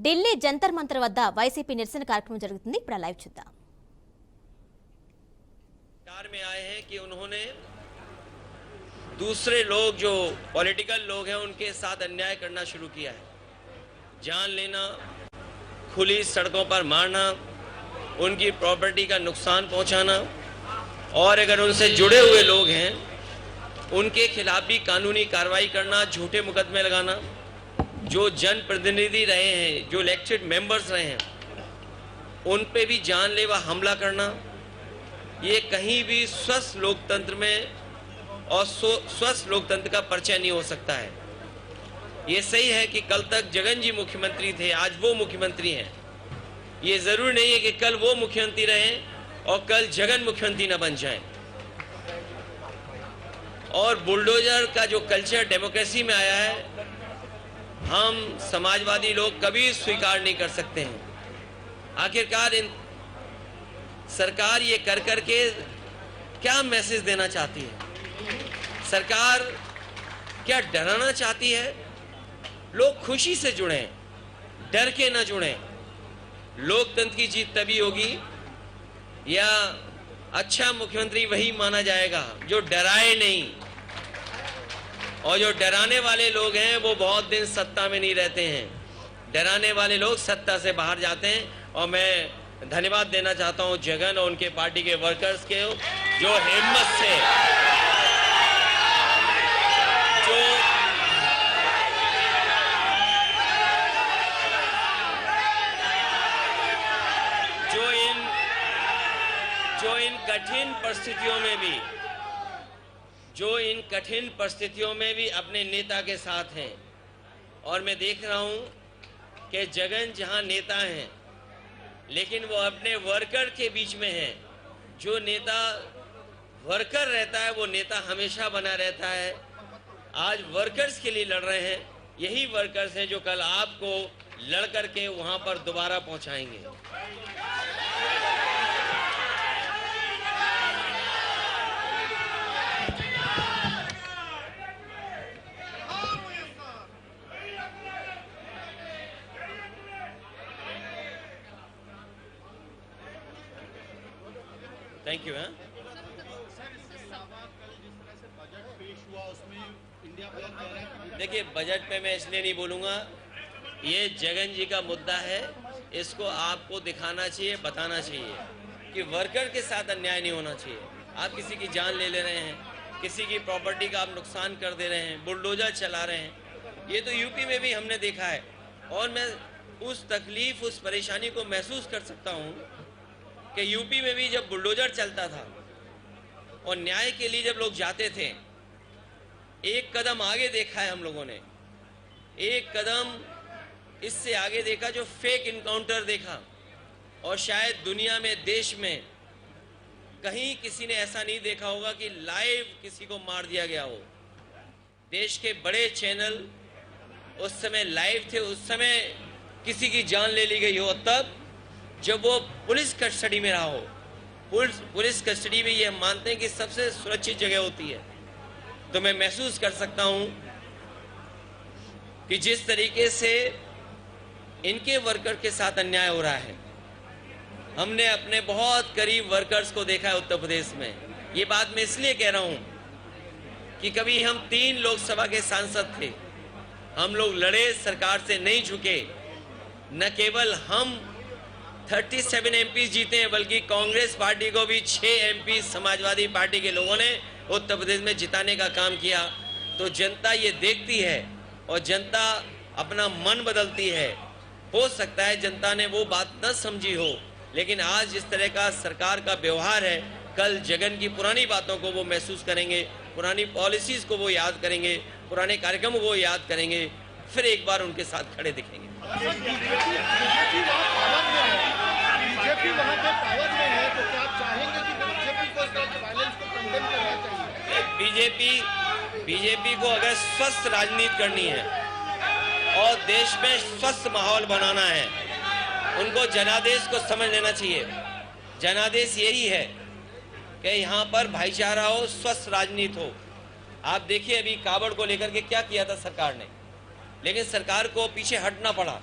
ఢిల్లీ జంతర్ మంతర్ వద్ద వైసీపీ నిరసన కార్యక్రమం జరుగుతుంది. ఇప్పుడు లైవ్ చూద్దాం. सरकार में आए हैं कि उन्होंने दूसरे लोग जो पॉलिटिकल लोग हैं उनके साथ अन्याय करना शुरू किया है. जान लेना, खुली सड़कों पर मारना, उनकी प्रॉपर्टी का नुकसान पहुंचाना और अगर उनसे जुड़े हुए लोग हैं उनके खिलाफ भी कानूनी कार्रवाई करना, झूठे मुकदमे लगाना, जो जनप्रतिनिधि रहे हैं, जो इलेक्टेड मेंबर्स रहे हैं उन पे भी जानलेवा हमला करना, ये कहीं भी स्वस्थ लोकतंत्र में और स्वस्थ लोकतंत्र का परिचय नहीं हो सकता है. ये सही है कि कल तक जगन जी मुख्यमंत्री थे, आज वो मुख्यमंत्री हैं. ये जरूरी नहीं है कि कल वो मुख्यमंत्री रहें और कल जगन मुख्यमंत्री न बन जाएं. और बुलडोजर का जो कल्चर डेमोक्रेसी में आया है हम समाजवादी लोग कभी स्वीकार नहीं कर सकते हैं. आखिरकार सरकार ये कर करके क्या मैसेज देना चाहती है? सरकार क्या डराना चाहती है? लोग खुशी से जुड़ें, डर के ना जुड़ें. लोकतंत्र की जीत तभी होगी या अच्छा मुख्यमंत्री वही माना जाएगा जो डराए नहीं. और जो डराने वाले लोग हैं वो बहुत दिन सत्ता में नहीं रहते हैं. डराने वाले लोग सत्ता से बाहर जाते हैं. और मैं धन्यवाद देना चाहता हूं जगन और उनके पार्टी के वर्कर्स के जो हिम्मत से जो इन कठिन परिस्थितियों में भी अपने नेता के साथ हैं. और मैं देख रहा हूं कि जगन जहां नेता हैं लेकिन वो अपने वर्कर के बीच में हैं. जो नेता वर्कर रहता है वो नेता हमेशा बना रहता है. आज वर्कर्स के लिए लड़ रहे हैं. यही वर्कर्स हैं जो कल आपको लड़ करके वहां पर दोबारा पहुंचाएंगे. Thank you. देखिए, बजट पे मैं इसलिए नहीं बोलूँगा, ये जगन जी का मुद्दा है. इसको आपको दिखाना चाहिए, बताना चाहिए कि वर्कर के साथ अन्याय नहीं होना चाहिए. आप किसी की जान ले रहे हैं, किसी की प्रॉपर्टी का आप नुकसान कर दे रहे हैं, बुलडोजर चला रहे हैं. ये तो यूपी में भी हमने देखा है. और मैं उस तकलीफ, उस परेशानी को महसूस कर सकता हूँ कि यूपी में भी जब बुलडोजर चलता था और न्याय के लिए जब लोग जाते थे, एक कदम आगे देखा है हम लोगों ने. एक कदम इससे आगे देखा जो फेक इनकाउंटर देखा. और शायद दुनिया में, देश में कहीं किसी ने ऐसा नहीं देखा होगा कि लाइव किसी को मार दिया गया हो. देश के बड़े चैनल उस समय लाइव थे, उस समय किसी की जान ले ली गई हो तब जब वो पुलिस कस्टडी में रहा हो. पुलिस कस्टडी में ये हम मानते हैं कि सबसे सुरक्षित जगह होती है. तो मैं महसूस कर सकता हूं कि जिस तरीके से इनके वर्कर के साथ अन्याय हो रहा है. हमने अपने बहुत करीब वर्कर्स को देखा है उत्तर प्रदेश में. ये बात मैं इसलिए कह रहा हूं कि कभी हम 3 लोकसभा के सांसद थे. हम लोग लड़े, सरकार से नहीं झुके. न केवल हम 37 एमपी जीते हैं बल्कि कांग्रेस पार्टी को भी 6 एमपी समाजवादी पार्टी के लोगों ने उत्तर प्रदेश में जिताने का काम किया. तो जनता ये देखती है और जनता अपना मन बदलती है. हो सकता है जनता ने वो बात न समझी हो, लेकिन आज जिस तरह का सरकार का व्यवहार है, कल जगन की पुरानी बातों को वो महसूस करेंगे, पुरानी पॉलिसीज को वो याद करेंगे, पुराने कार्यक्रमों को याद करेंगे, फिर एक बार उनके साथ खड़े दिखेंगे. बीजेपी वहां पे पावर में है तो क्या आप चाहेंगे कि बीजेपी को इस तरह के वायलेंस को कंडेम करना चाहिए? बीजेपी को अगर स्वस्थ राजनीति करनी है और देश में स्वस्थ माहौल बनाना है, उनको जनादेश को समझ लेना चाहिए. जनादेश यही है कि यहाँ पर भाईचारा हो, स्वस्थ राजनीति हो. आप देखिए अभी कावड़ को लेकर के क्या किया था सरकार ने, लेकिन सरकार को पीछे हटना पड़ा.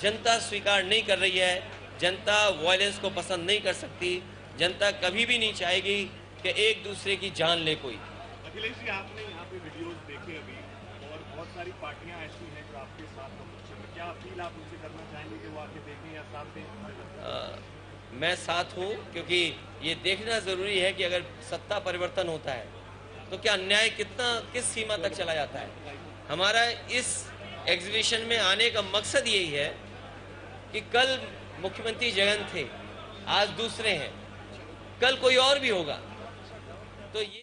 जनता स्वीकार नहीं कर रही है। जनता वायलेंस को पसंद नहीं कर सकती। जनता कभी भी नहीं चाहेगी कि एक दूसरे की जान ले कोई। अखिलेश जी, आपने यहाँ पे वीडियोस देखे अभी, और बहुत सारी पार्टियां ऐसी हैं जो आपके साथ हैं। क्या अपील आप उनसे करना चाहेंगे कि वो आके देखें या साथ दें? मैं साथ हूँ, क्योंकि ये देखना ज़रूरी है कि अगर सत्ता परिवर्तन होता है तो क्या अन्याय किस सीमा तक चला जाता है। हमारा इस एग्जीबिशन में आने का मकसद यही है कि कल मुख्यमंत्री जगन थे, आज दूसरे हैं, कल कोई और भी होगा। तो ये